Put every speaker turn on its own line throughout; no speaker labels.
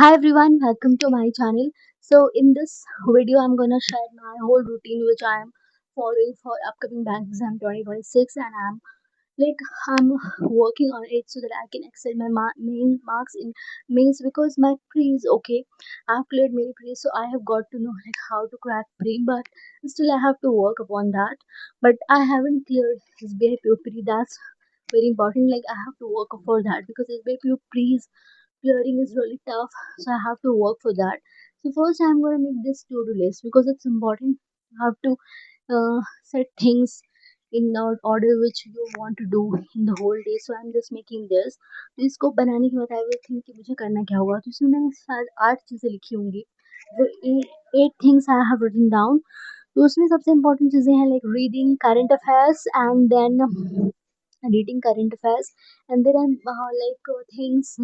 Hi everyone, welcome to my channel. So in this video, I'm gonna share my whole routine which I am following for upcoming bank exam 2026, and I'm working on it so that I can excel my main marks in mains because my pre is okay. I've cleared many pre, so I have got to know like how to crack pre, but still I have to work upon that. But I haven't cleared SBI pre. That's very important. Like I have to work for that because SBI pre clearing is really tough, so I have to work for that. So first I'm going to make this to-do list because it's important. You have to set things in order which you want to do in the whole day. So I'm just making this. तो इसको बनाने के बाद I will think कि मुझे करना क्या होगा, तो इसमें मैंने शायद 8 चीज़ें लिखी होंगी. The eight things I have written down. तो उसमें सबसे इम्पोर्टेंट चीज़ें हैं like reading current affairs and then reading current affairs, and there are things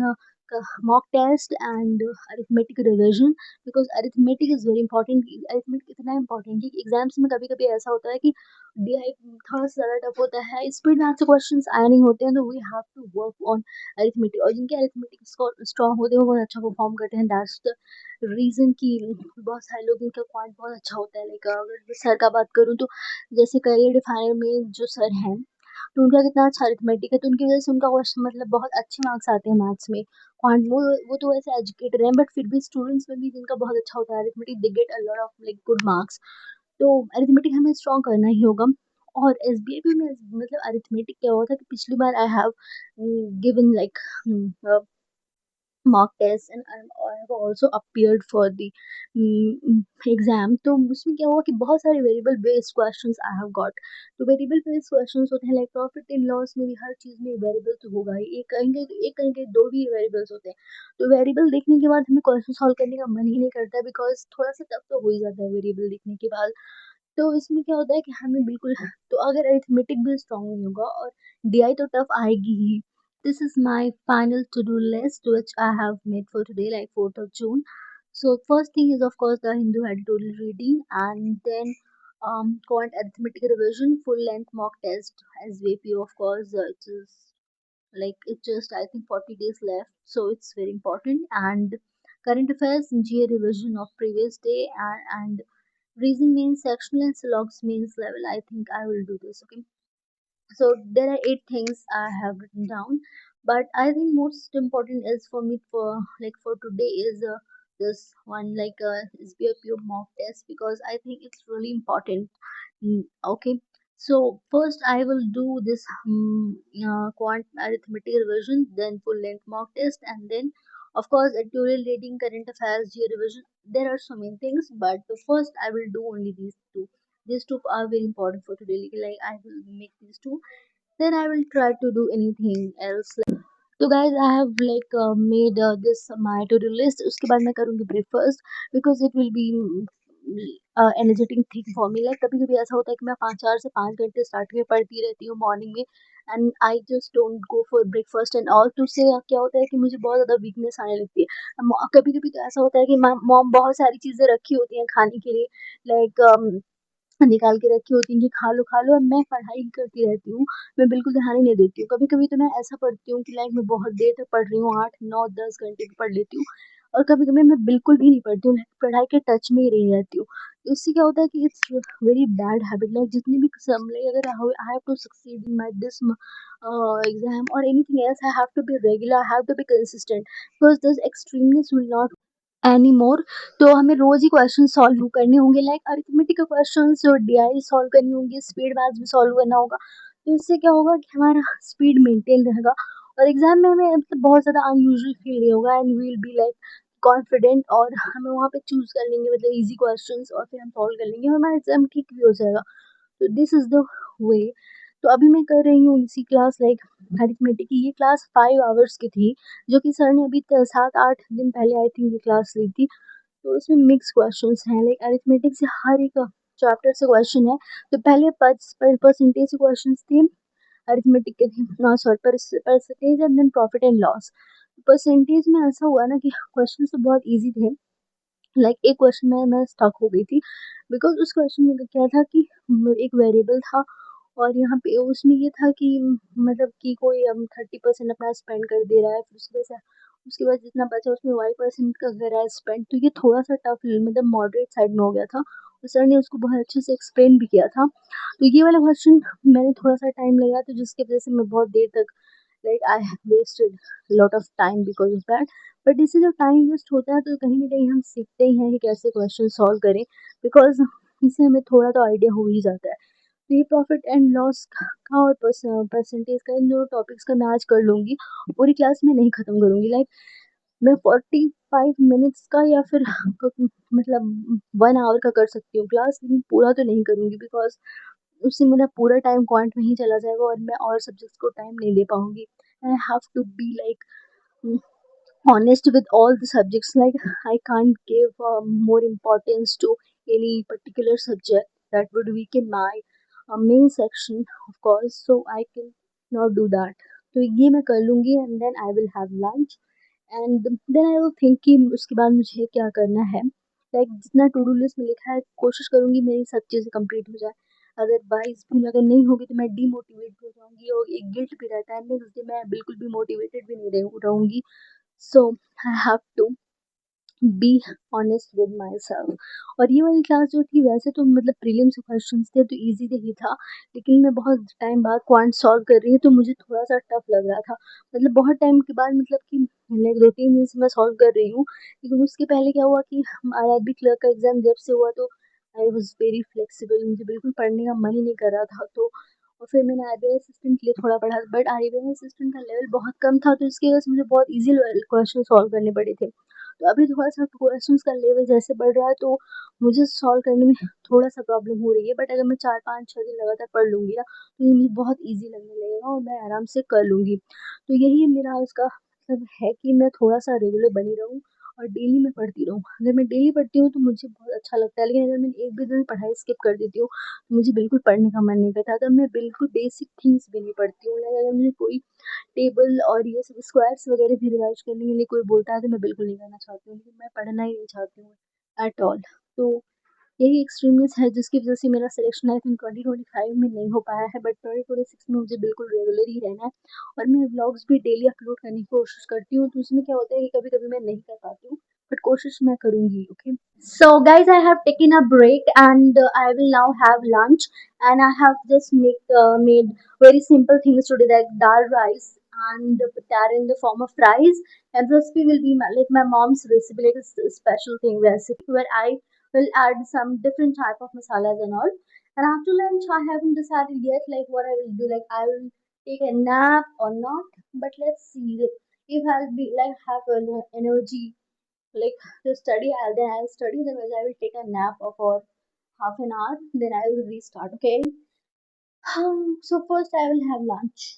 mock test and arithmetic revision, because arithmetic is very important. arithmetic इतना important है कि exams में कभी कभी ऐसा होता है कि DI थोड़ा सा ज़्यादा टफ होता है, स्पीड मैथ से क्वेश्चंस आए नहीं होते हैं, तो we have to work on arithmetic. और जिनके arithmetic स्ट्रॉन्ग होते हैं वो बहुत अच्छा परफॉर्म करते हैं. दैट्स द रीज़न कि बहुत सारे लोग इनका पॉइंट बहुत अच्छा होता है. लाइक अगर सर का बात करूँ तो जैसे करियर डिफाइनर में जो सर हैं, तो उनका कितना अच्छा अरिथमेटिक है, तो उनकी वजह से उनका क्वेश्चन मतलब बहुत अच्छे मार्क्स आते हैं मैथ्स में. क्वांट वो तो वैसे एजुकेटेड हैं, बट फिर भी स्टूडेंट्स में भी जिनका बहुत अच्छा होता है arithmetic, they get a lot of like good marks. तो अरिथमेटिक हमें स्ट्रॉन्ग करना ही होगा. और एसबीआई में मतलब अरिथमेटिक क्या हुआ था कि पिछली बार I have given like mock test, and I have also appeared for the exam. तो उसमें क्या हुआ कि बहुत सारे variable based questions I have got. तो वेरिएबल बेस्ड क्वेश्चंस होते हैं लाइक प्रॉफिट इन लॉस में भी हर चीज़ में वेरिएबल तो होगा ही. एक कहेंगे दो भी वेरिएबल्स होते हैं. तो वेरिएबल देखने के बाद हमें क्वेश्चन सॉल्व करने का मन ही नहीं करता, बिकॉज थोड़ा सा टफ तो हो ही जाता है वेरिएबल देखने के बाद. तो इसमें क्या होता है कि हमें बिल्कुल तो अगर अरिथमेटिक भी स्ट्रॉन्ग नहीं होगा और डीआई तो टफ आएगी ही. This is my final to-do list which I have made for today, like 4th of June. So first thing is of course the Hindu editorial reading, and then quant arithmetic revision, full length mock test as VP. Of course, it is like it's just I think 40 days left, so it's very important. And current affairs GA revision of previous day, and reasoning means sectional and syllabus means level. I think I will do this. Okay. So there are 8 things I have written down, but I think most important is for me for like for today is this one, like SBIPO mock test, because I think it's really important. Okay. So first I will do this quant arithmetic revision, then full length mock test, and then of course editorial reading, current affairs, GA revision. There are so many things, but first I will do only these two. These two are very important for today. Like I will make these two, then I will try to do anything else. तो guys I have like made this my to do list. उसके बाद मैं करूँगी breakfast, because it will be energetic thing for me. Like कभी कभी ऐसा होता है कि मैं 4 से 5 घंटे स्टार्ट में पढ़ती रहती हूँ मॉर्निंग में, and I just don't go for breakfast and all. तो उससे क्या होता है कि मुझे बहुत ज़्यादा वीकनेस आने लगती है. कभी कभी तो ऐसा होता है कि मॉम बहुत सारी चीज़ें रखी होती हैं खाने के लिए, लाइक निकाल के रखी होती हैं कि खा लो, और मैं पढ़ाई करती रहती हूँ. मैं बिल्कुल ध्यान ही नहीं देती हूँ. कभी-कभी तो मैं ऐसा पढ़ती हूँ कि लाइक मैं बहुत देर तक पढ़ रही हूँ, 8, 9, 10 घंटे भी पढ़ लेती हूँ, और कभी-कभी मैं बिल्कुल भी नहीं पढ़ती हूँ, लाइक पढ़ाई के टच में ही रही रहती हूँ. तो इससे क्या होता है कि it's very bad habit. Like जितनी भी सम लाइक अगर I have to succeed in my this exam और anything else, I have to be regular, I have to be consistent, because this extremeness will not any more. तो हमें रोज ही question solve करने होंगे, like arithmetic के question और DI solve करनी होंगी, स्पीड मैथ्स भी सॉल्व करना होगा. तो इससे क्या होगा कि हमारा स्पीड मेंटेन रहेगा, और एग्जाम में हमें मतलब बहुत ज़्यादा अनयूजुअल फील नहीं होगा, and we will be like confident, और हमें वहाँ पे चूज कर लेंगे मतलब इजी क्वेश्चंस, और फिर हम सॉल्व कर लेंगे, हमारा एग्जाम ठीक भी हो जाएगा. तो दिस इज द वे. तो अभी मैं कर रही हूँ इसी क्लास लाइक अरिथमेटिक की. ये क्लास 5 आवर्स की थी, जो कि सर ने अभी 7-8 दिन पहले आई थिंक ये क्लास ली थी. तो इसमें मिक्स क्वेश्चंस हैं, लाइक अरिथमेटिक से हर एक चैप्टर से क्वेश्चन है. तो पहले परसेंटेज के क्वेश्चंस थे अरिथमेटिक के थे, sorry percentage and then profit and loss. Percentage में ऐसा हुआ ना कि क्वेश्चन तो बहुत इजी थे. लाइक एक क्वेश्चन में मैं स्टक हो गई थी, बिकॉज उस क्वेश्चन में क्या था कि एक वेरिएबल था, और यहाँ पे उसमें ये था कि मतलब कि कोई 30% अपना स्पेंड कर दे रहा है, फिर उसकी वजह से उसके बाद जितना बचा उसमें y% का करा स्पेंड। तो ये थोड़ा-सा टफ मतलब मॉडरेट साइड में हो गया था और सर ने उसको बहुत अच्छे से एक्सप्लेन भी किया था। तो ये वाला क्वेश्चन मैंने थोड़ा-सा टाइम लगा तो जिसकी वज़ह से मैं बहुत देर तक I have wasted lot of time because of that. But इससे जब टाइम वेस्ट होता है तो कहीं न कहीं हम सीखते ही हैं कि कैसे क्वेश्चन सॉल्व करें बिकॉज़ इससे हमें थोड़ा तो आइडिया हो ही जाता है। तो ये प्रॉफिट एंड लॉस का और परसेंटेज का इन दोनों टॉपिक्स का मैं आज कर लूँगी। पूरी क्लास में नहीं ख़त्म करूँगी मैं 45 मिनट्स का या फिर मतलब 1 आवर का कर सकती हूँ क्लास, लेकिन पूरा तो नहीं करूँगी बिकॉज़ उससे मेरा पूरा टाइम क्वांट में ही चला जाएगा और मैं और सब्जेक्ट्स को टाइम नहीं दे पाऊँगी। I have to be honest with all the subjects. I can't give more importance to any particular subject that would weaken my main section, of course. So I can not do that. तो ये मैं कर लूँगी and then I will have lunch and then I will think कि उसके बाद मुझे क्या करना है। जितना टू डू लिस्ट में लिखा है कोशिश करूँगी मेरी सब चीज़ें कंप्लीट हो जाए। अदरवाइज़ फिर अगर नहीं होगी तो मैं डीमोटिवेट हो जाऊँगी और एक गिल्ट भी रहता है। नेक्स्ट डे मैं बिल्कुल भी मोटिवेटेड भी नहीं रहूँगी। So I have to be honest with myself. और ये वाली क्लास जो थी वैसे तो मतलब प्रीलिम्स क्वेश्चंस थे तो इजी ही था, लेकिन मैं बहुत टाइम बाद क्वांट सॉल्व कर रही हूँ तो मुझे थोड़ा सा टफ लग रहा था। मतलब बहुत टाइम के बाद मतलब कि 2-3 दिन से मैं सॉल्व कर रही हूँ, लेकिन उसके पहले क्या हुआ कि आरआरबी क्लर्क का एग्ज़ाम जब से हुआ तो आई वॉज वेरी फ्लेक्सिबल, मुझे बिल्कुल पढ़ने का मन ही नहीं कर रहा था। तो और फिर मैंने आरबीआई असिस्टेंट के लिए थोड़ा पढ़ा, बट आरबीआई असिस्टेंट का लेवल बहुत कम था तो इसकी वजह से मुझे बहुत ईजी क्वेश्चन सॉल्व करने पड़े थे। तो अभी थोड़ा-सा क्वेश्चंस का लेवल जैसे बढ़ रहा है तो मुझे सॉल्व करने में थोड़ा-सा प्रॉब्लम हो रही है, बट अगर मैं 4-5-6 दिन लगातार पढ़ लूँगी ना, तो ये मुझे बहुत ईज़ी लगने लगेगा और मैं आराम से कर लूँगी। तो यही मेरा इसका मतलब है कि मैं थोड़ा-सा रेगुलर बनी रहूँ और डेली मैं पढ़ती रहूँ। अगर मैं डेली पढ़ती हूँ तो मुझे बहुत अच्छा लगता है, लेकिन अगर मैं एक भी दिन पढ़ाई स्किप कर देती हूँ, तो मुझे बिल्कुल पढ़ने का मन नहीं करता। तब मैं बिल्कुल बेसिक थिंग्स भी नहीं पढ़ती हूँ। अगर मुझे कोई टेबल और ये सब स्क्वायर्स वगैरह भी रिवाइज करने के लिए कोई बोलता है तो मैं बिल्कुल नहीं करना चाहती हूँ, लेकिन मैं पढ़ना ही नहीं चाहती हूँ एट ऑल। तो यही एक्सट्रीमनेस है जिसकी वजह से मेरा सिलेक्शन आई थिंक 2025 में नहीं हो पाया है, बट 2026 में मुझे बिल्कुल रेगुलर ही रहना है। और मैं व्लॉग्स भी डेली अपलोड करने की कोशिश करती हूँ, तो उसमें क्या होता है कि कभी कभी मैं नहीं कर पाती हूँ, बट कोशिश मैं करूँगी। Okay, so guys, I have taken a break and I will now have lunch, and I have just made very simple things today like dal rice and that in the form of rice, and recipe will be my mom's recipe, like a special thing recipe where I will add some different type of masalas and all. And after lunch I haven't decided yet like what I will do, like I will take a nap or not, but let's see if I'll be like have an energy like to study, then I'll study, otherwise I will take a nap of for half an hour, then I will restart. Okay. So first I will have lunch.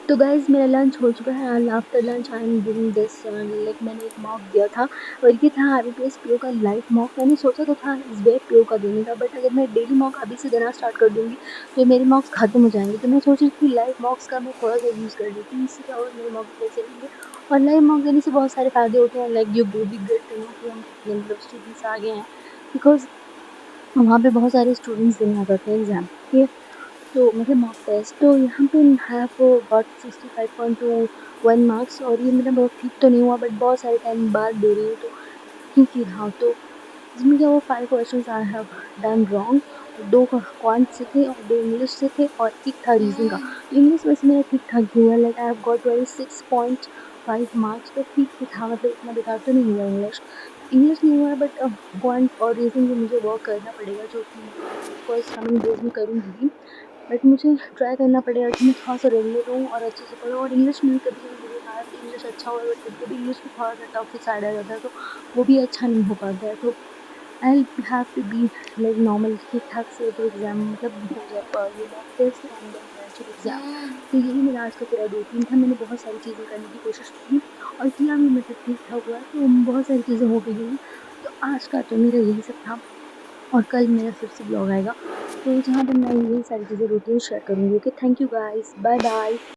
तो guys मेरा lunch हो चुका है and after lunch I am giving this like मैंने एक mock दिया था और ये था आईबीपीएस पीओ का लाइव मॉक। मैंने सोचा तो था इस बार पीओ का देने का, बट अगर मैं डेली मॉक अभी से देना स्टार्ट कर दूँगी तो मेरे मॉक्स खत्म हो जाएंगे। तो मैं सोच रही थी लाइव मॉक्स का मैं थोड़ा सा यूज़ कर लेती हूँ, इससे क्या होगा मेरे मॉक पैसे लेंगे। और लाइव मॉक देने से बहुत सारे फ़ायदे होते हैं, like you be get to know कि हम मतलब स्टूडेंट्स आगे हैं, बिकॉज वहाँ पे बहुत सारे स्टूडेंट्स देने आ जाते हैं एग्ज़ाम। ठीक है, तो मतलब मॉक टेस्ट तो यहाँ पे हैव गॉट 65.21 मार्क्स और ये मेरा बहुत ठीक तो नहीं हुआ, बट बहुत सारे टाइम बाद दे रही हूँ तो ठीक ही था। तो इसमें क्या हुआ 5 questions I have done wrong 2 quant से थे और 2 इंग्लिश से थे और 1 था रीज़निंग का। तो इंग्लिश वैसे मेरा ठीक-ठाक ही हुआ, like I have got 26.5 marks, तो ठीक ही था, मतलब इतना बेकार तो नहीं हुआ इंग्लिश। इंग्लिश नहीं हुआ बट क्वांट और रीज़निंग में मुझे वर्क करना पड़ेगा, जो कि मैं ऑफ कोर्स कमिंग डेज़ में करूँगी ही। बट मुझे ट्राई करना पड़ेगा कि मैं थोड़ा-सा रेगुलर रहूँ और अच्छे से पढूँ, और इंग्लिश में भी कभी-कभी मुझे हाँ, इंग्लिश अच्छा हुआ है, बट कभी-कभी इंग्लिश में थोड़ा-सा टफ साइड आ जाता है, तो वो भी अच्छा नहीं हो पाता है। तो I have to be like normal, ठीक-ठाक से तो एग्ज़ाम मतलब हो जाए, ये mock test and then eventually exam. तो यही मेरा आज का पूरा रूटीन था। मैंने बहुत सारी चीज़ें करने की कोशिश की और किया भी, मतलब ठीक-ठाक हुआ, तो बहुत सारी चीज़ें हो भी गई। तो आज का तो मेरा यही सब था और कल मेरा फिर से ब्लॉग आएगा, तो जहाँ पे मैं यही सारी चीज़ें रूटीन शेयर करूँगी। Okay, thank you guys, bye-bye.